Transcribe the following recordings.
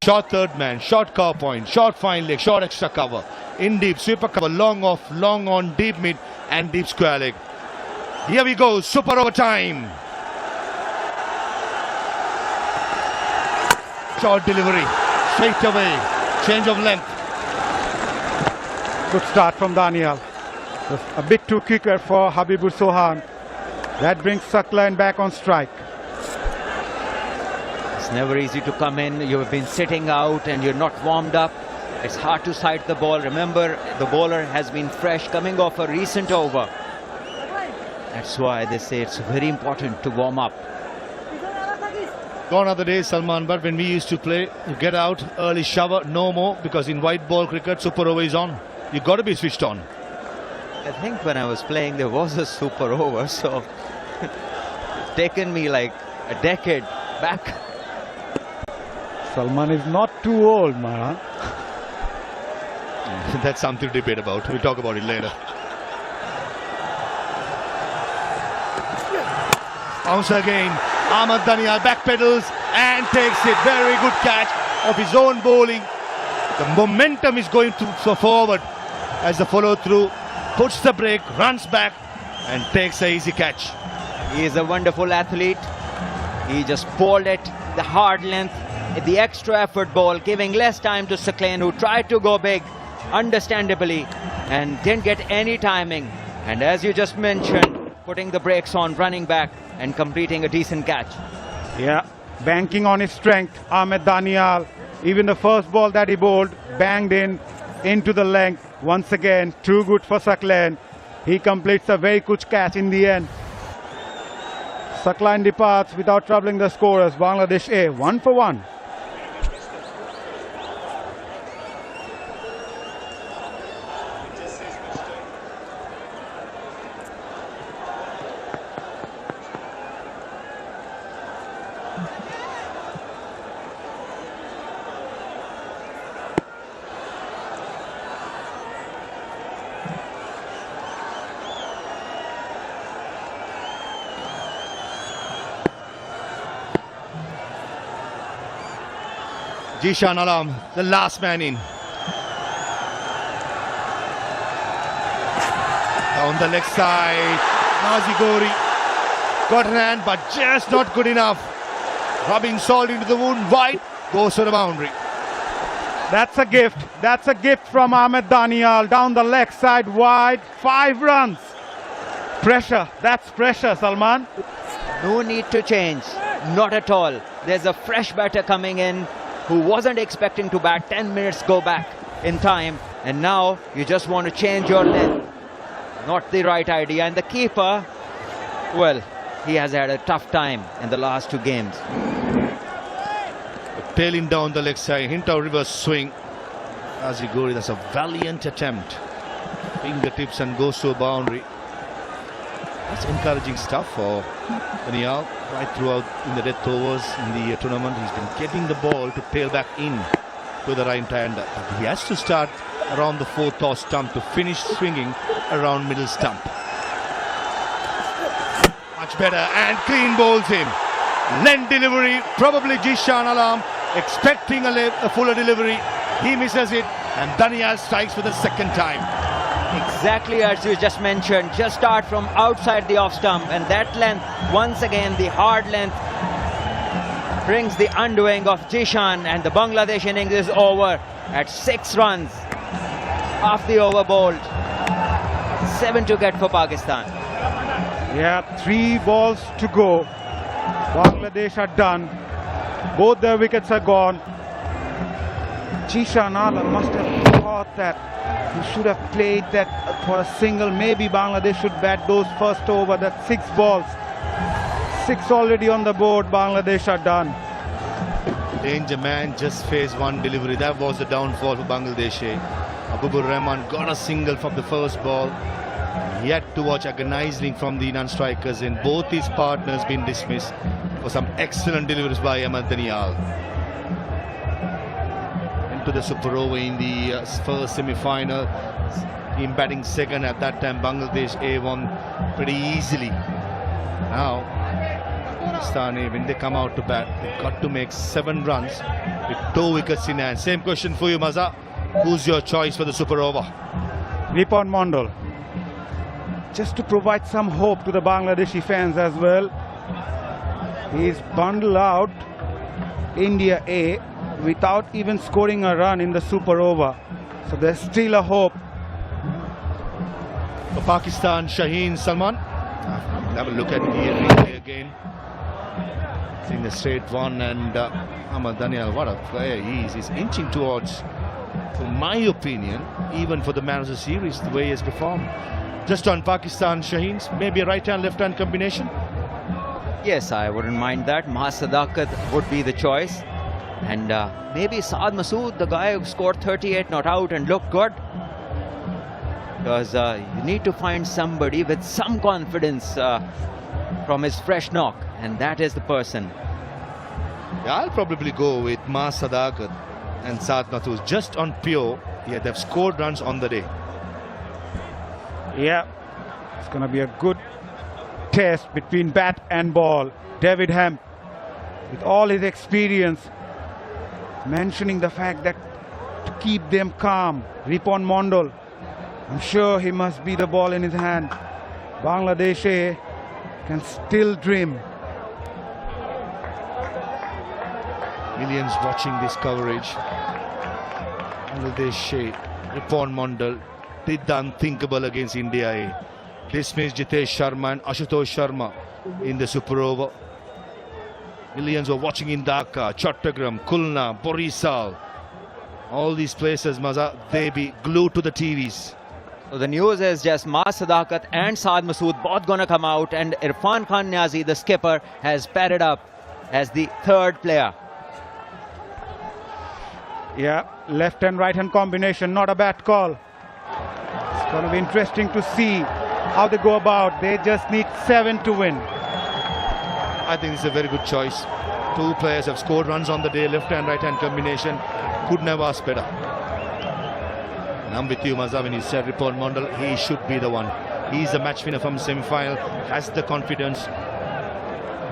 Short third man, short cover point, short fine leg, short extra cover. In deep, sweeper cover, long off, long on, deep mid and deep square leg. Here we go, super overtime. Short delivery, straight away, change of length. Good start from Daniel. Just a bit too quicker for Habibur Sohan. That brings Suckline back on strike. It's never easy to come in. You've been sitting out and you're not warmed up. It's hard to sight the ball. Remember, the bowler has been fresh, coming off a recent over. That's why they say it's very important to warm up. Gone are the days, Salman, but when we used to play, you get out, early shower, no more, because in white ball cricket, super over is on. You got to be switched on. I think when I was playing, there was a super over, so it's taken me like a decade back. Salman is not too old, Mara. That's something to debate about. We'll talk about it later. Bounce again. Ahmed Danial backpedals and takes it. Very good catch of his own bowling. The momentum is going so forward as the follow through puts the break, runs back and takes an easy catch. He is a wonderful athlete. He just bowled it, the hard length, the extra effort ball, giving less time to Suckline, who tried to go big, understandably, and didn't get any timing. And as you just mentioned, putting the brakes on, running back and completing a decent catch. Yeah, banking on his strength, Ahmed Danial. Even the first ball that he bowled, banged into the length. Once again, too good for Suckline. He completes a very good catch in the end. Suckline departs without troubling the scorers. Bangladesh A, 1 for 1. Jishan Alam, the last man in. Down the leg side, Nazi Gori got an hand but just not good enough. Rubbing salt into the wound, wide, goes to the boundary. That's a gift. That's a gift from Ahmed Danial. Down the leg side, wide, 5 runs. Pressure, that's pressure, Salman. No need to change, not at all. There's a fresh batter coming in who wasn't expecting to bat. 10 minutes go back in time, and now you just want to change your length. Not the right idea. And the keeper, well, he has had a tough time in the last 2 games. Tailing down the leg side, hint of reverse swing. Aziguri, that's a valiant attempt. Fingertips and goes to a boundary. That's encouraging stuff for Danial. Right throughout in the death overs in the tournament, he's been getting the ball to tail back in to the right hander. He has to start around the 4th off stump to finish swinging around middle stump. Much better, and clean bowls him. Length delivery, probably Jishan Alam expecting a fuller delivery. He misses it, and Danial strikes for the 2nd time. Exactly as you just mentioned, just start from outside the off stump, and that length, once again the hard length, brings the undoing of Jishan, and the Bangladesh innings is over at 6 runs. Half the over bowled, 7 to get for Pakistan. Yeah, 3 balls to go. Bangladesh are done. Both their wickets are gone. Jishan Alam must have thought that he should have played that for a single. Maybe Bangladesh should bat those first over. That's 6 balls. 6 already on the board. Bangladesh are done. Danger man just faced 1 delivery. That was the downfall for Bangladesh. Abubur Rahman got a single from the first ball. Yet to watch agonizing from the non-strikers, and both his partners been dismissed for some excellent deliveries by Ahmed Danial. Into the super over in the first semi-final. Team batting second at that time. Bangladesh A won pretty easily. Now Pakistani, when they come out to bat, they've got to make 7 runs with 2 wickets in hand. Same question for you, Maza. Who's your choice for the super over? Ripon Mondal. Just to provide some hope to the Bangladeshi fans as well. He's bundled out India A without even scoring a run in the super over. So there's still a hope. For Pakistan, Shaheen Salman. Have a look at the replay again. Seeing the straight one, and Ahmed Daniel, what a player he is. He's inching towards, in my opinion, even for the man of the series, the way he has performed. Just on Pakistan, Shaheen's, maybe a right-hand, left-hand combination. Yes, I wouldn't mind that. Mahas Sadakat would be the choice. And maybe Saad Masood, the guy who scored 38 not out and looked good. Because you need to find somebody with some confidence from his fresh knock. And that is the person. Yeah, I'll probably go with Mahas Sadakat and Saad Masood. Just on pure, yeah, they've scored runs on the day. Yeah, it's going to be a good test between bat and ball. David Hemp, with all his experience, mentioning the fact that to keep them calm. Ripon Mondal, I'm sure he must be the ball in his hand. Bangladesh can still dream. Millions watching this coverage. Bangladesh, Ripon Mondal did the unthinkable against India A. Dismissed Jitesh Sharma and Ashutosh Sharma in the super over. Millions were watching in Dhaka, Chattogram, Khulna, Borisal. All these places, Maza, they be glued to the TVs. So the news is just Mahas Sadakat and Saad Masood both going to come out, and Irfan Khan Niazi, the skipper, has padded up as the third player. Yeah, left and right hand combination, not a bad call. It's going to be interesting to see how they go about. They just need 7 to win. I think it's a very good choice. 2 players have scored runs on the day, left and right hand combination. Couldn't have asked better. And I'm with you, Maza, when you said Ripon Mondal, he should be the one. He's a match winner from semi-final, has the confidence.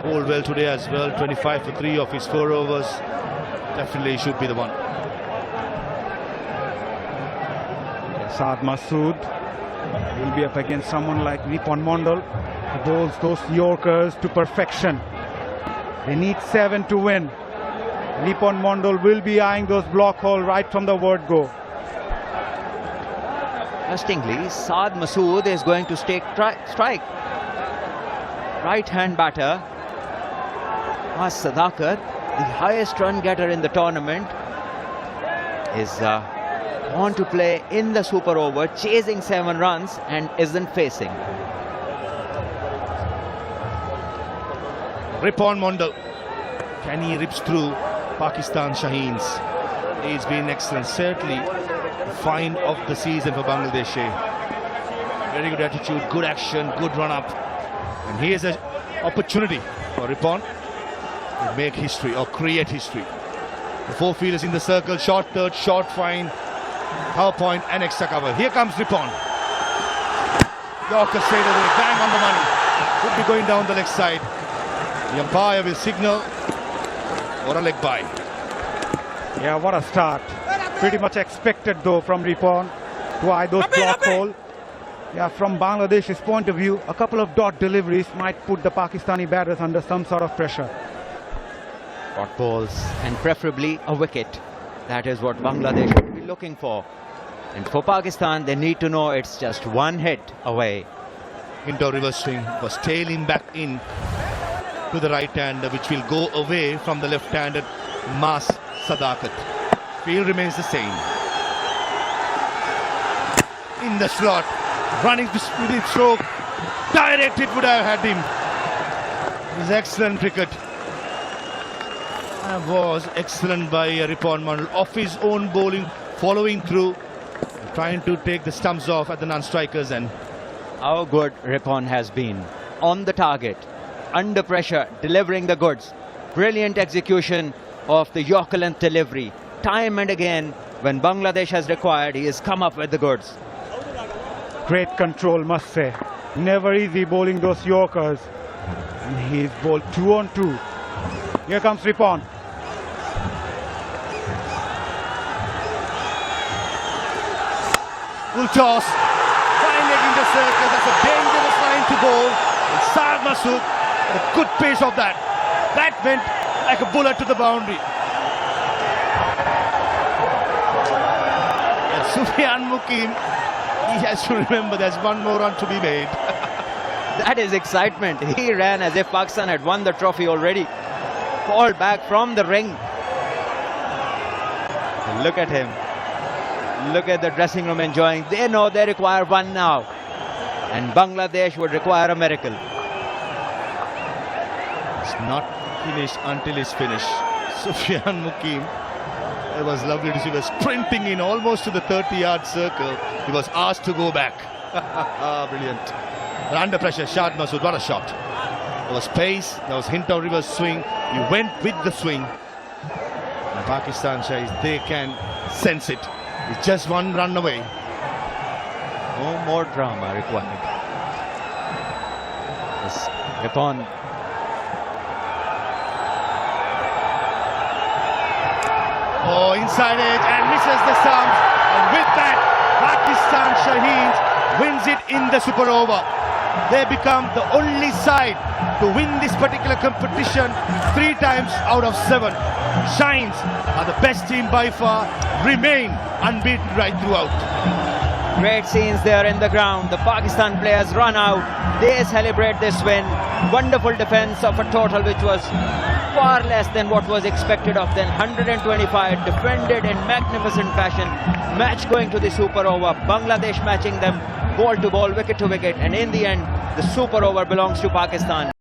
Bowled well today as well, 25 for 3 of his 4 overs. Definitely should be the one. Saad Masood will be up against someone like Ripon Mondal, who bowls those Yorkers to perfection. They need 7 to win. Ripon Mondal will be eyeing those block hole right from the word go. Interestingly, Saad Masood is going to strike. Right-hand batter. Mahas Sadakat, the highest run getter in the tournament, is on to play in the super over, chasing 7 runs and isn't facing. Ripon Mondal, can he rips through Pakistan Shaheens? He's been excellent, certainly the find of the season for Bangladesh. Very good attitude, good action, good run up, and here's an opportunity for Ripon to make history or create history. The 4 fielders in the circle, short third, short fine, power point and extra cover. Here comes Ripon. Yorker straight away, bang on the money. Could be going down the leg side. The umpire will signal for a leg bye. Yeah, what a start. Pretty much expected though from Ripon to eye those block hole. Yeah, from Bangladesh's point of view, a couple of dot deliveries might put the Pakistani batters under some sort of pressure. Dot balls and preferably a wicket. That is what Bangladesh would be looking for. And for Pakistan, they need to know it's just 1 hit away. Into reverse swing was tailing back in to the right hander, which will go away from the left-handed Mahas Sadakat. Field remains the same. In the slot, running to speedy stroke. Direct it would have had him. It was excellent cricket. That was excellent by Ripon Mondal. Off his own bowling, following through, trying to take the stumps off at the non-strikers end. How good Ripon has been. On the target, under pressure, delivering the goods. Brilliant execution of the Yorker length delivery. Time and again, when Bangladesh has required, he has come up with the goods. Great control, must say. Never easy bowling those Yorkers. And he's bowled 2 on 2. Here comes Ripon. Full toss. Fine leg in the circle. That's a dangerous line to bowl. And Saad Masood, the good pace of that. That went like a bullet to the boundary. And Sufyan Mukim, he has to remember there's one more run to be made. That is excitement. He ran as if Pakistan had won the trophy already. Called back from the ring. Look at him. Look at the dressing room enjoying. They know they require one now. And Bangladesh would require a miracle. It's not finished until it's finished. Sufyan Mukim, it was lovely to see. He was sprinting in almost to the 30-yard circle. He was asked to go back. Brilliant. But under pressure, Shad Masood, what a shot. There was pace, there was hint of reverse swing. He went with the swing. And Pakistan, Shahis, they can sense it. It's just one run away. No more drama required. Yes, Ripon. Oh, inside edge and misses the stumps. And with that, Pakistan Shaheens wins it in the super over. They become the only side to win this particular competition 3 times out of 7. Shines are the best team by far, remain unbeaten right throughout. Great scenes there in the ground. The Pakistan players run out. They celebrate this win. Wonderful defense of a total which was far less than what was expected of them. 125 defended in magnificent fashion. Match going to the super over. Bangladesh matching them ball to ball, wicket to wicket. And in the end, the super over belongs to Pakistan.